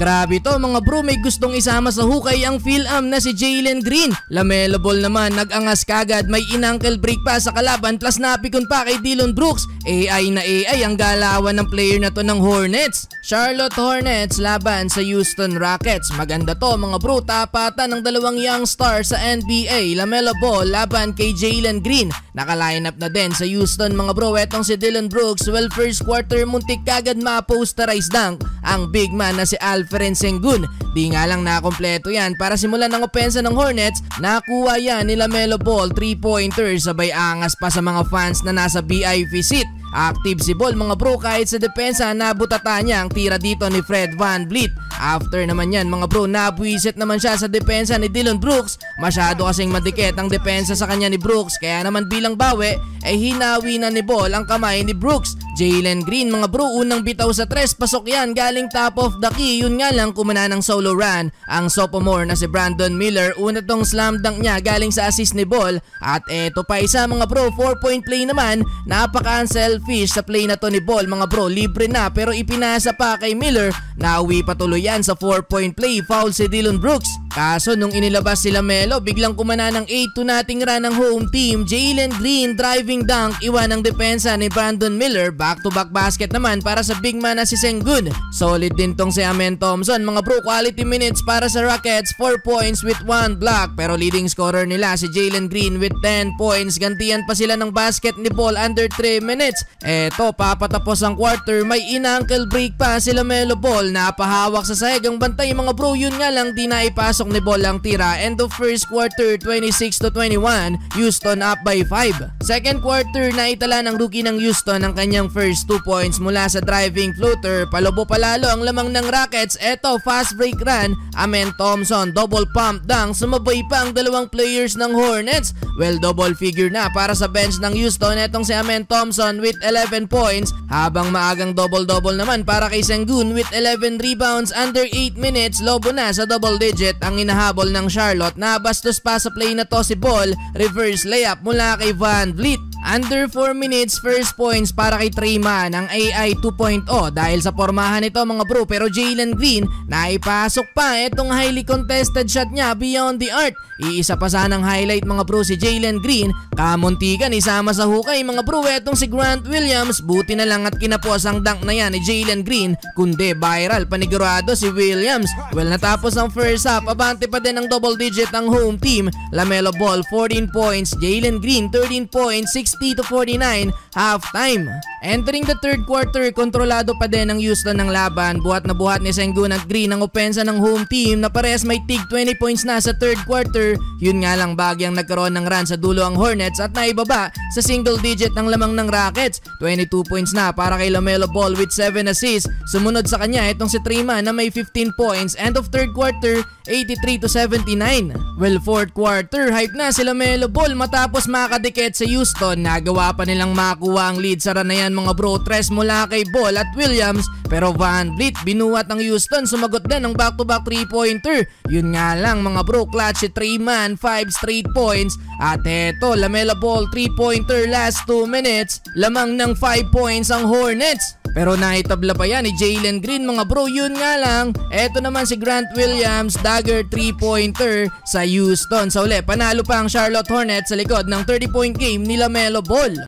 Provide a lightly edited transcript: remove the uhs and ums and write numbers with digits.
Grabe to mga bro, may gustong isama sa hukay ang Phil-Am na si Jalen Green. LaMelo Ball naman nag-angas kagad, may in-ankle break pa sa kalaban plus napikon pa kay Dillon Brooks. AI na AI ang galawan ng player na to ng Hornets. Charlotte Hornets laban sa Houston Rockets. Maganda to mga bro, tapatan ng dalawang young stars sa NBA. LaMelo Ball laban kay Jalen Green. Naka-lineup na din sa Houston mga bro. Etong si Dillon Brooks, well first quarter muntik kagad ma-posterize dunk ang big man na si Alperen Sengun. Di nga lang nakompleto yan. Para simulan ng opensa ng Hornets, nakuha yan ni LaMelo Ball 3-pointer, sabay angas pa sa mga fans na nasa VIP seat. Active si Ball mga bro, kahit sa depensa nabutata niya ang tira dito ni Fred VanVleet. After naman yan mga bro, nabuisit naman siya sa depensa ni Dillon Brooks. Masyado kasing madikit ang depensa sa kanya ni Brooks, kaya naman bilang bawi ay hinawi na ni Ball ang kamay ni Brooks. Jalen Green mga bro, unang bitaw sa tres, pasok yan galing top of the key. Yun nga lang kumana ng solo run ang sophomore na si Brandon Miller. Una tong slam dunk niya galing sa assist ni Ball. At eto pa isa mga bro, 4-point play naman. Napaka-unselfish sa play na to ni Ball mga bro, libre na pero ipinasa pa kay Miller. Nauwi patuloy yan sa 4-point play, foul si Dillon Brooks. Kaso nung inilabas si LaMelo, biglang kumana ng 8-0 run ng home team. Jalen Green driving dunk, iwan ang depensa ni Brandon Miller. Back-to-back basket naman para sa big man na si Sengun. Solid din tong si Amen Thompson mga bro, quality minutes para sa Rockets, 4 points with 1 block. Pero leading scorer nila si Jalen Green with 10 points. Gantian pa sila ng basket ni Ball under 3 minutes. Eto, papatapos ang quarter, may in-ankle break pa si LaMelo Ball. Napahawak sa sahig ang bantay mga bro, yun nga lang di na ipasok ni Ball ang tira. End of first quarter, 26-21, Houston up by 5. Second quarter, naitala ng rookie ng Houston ang kanyang first 2 points mula sa driving floater. Palobo palalo ang lamang ng Rockets. Eto, fast break run, Amen Thompson, double pump dunk, sumabay pa ang dalawang players ng Hornets. Well, double figure na para sa bench ng Houston. Etong si Amen Thompson with 11 points, habang maagang double-double naman para kay Sengun with 11 rebounds under 8 minutes. Lobo na sa double digit ang inahabol ng Charlotte. Nabastos pa sa play na to si Ball, reverse layup mula kay VanVleet. Under 4 minutes, first points para kay Treyman, ang AI 2.0 dahil sa pormahan nito mga bro. Pero Jalen Green, naipasok pa itong highly contested shot niya beyond the arc. Iisa pa sanang highlight mga bro si Jalen Green, kamuntikan isama sa hukay mga bro etong si Grant Williams. Buti na lang at kinapos ang dunk na yan ni Jalen Green, kundi viral panigurado si Williams. Well, natapos ang first half, abante pa din ang double digit ang home team. LaMelo Ball 14 points, Jalen Green 13 points, 60-49 halftime. Entering the third quarter, kontrolado pa din ang Houston ng laban. Buhat na buhat ni Sengun at Green ang opensa ng home team na parehas may tig 20 points na sa third quarter. Yun nga lang bagyang nagkaroon ng run sa dulo ang Hornets at naibaba sa single digit ang lamang ng Rockets. 22 points na para kay LaMelo Ball with 7 assists. Sumunod sa kanya itong si Treyman na may 15 points. End of third quarter, 83-79. Well, fourth quarter, hype na si LaMelo Ball matapos makadikit sa Houston. Nagawa pa nilang makuha ang lead sa run na yan mga bro. Tres mula kay Ball at Williams, pero VanVleet binuhat ng Houston. Sumagot din ng back-to-back 3-pointer. Yun nga lang mga bro, clutch si Treyman, 5 straight points. At eto, LaMelo Ball 3-pointer last 2 minutes. Lamang ng 5 points ang Hornets. Pero naitabla pa yan ni Jalen Green mga bro. Yun nga lang, eto naman si Grant Williams, dagger 3-pointer sa Houston. Sa uli, panalo pa ang Charlotte Hornets sa likod ng 30-point game ni LaMelo Ball.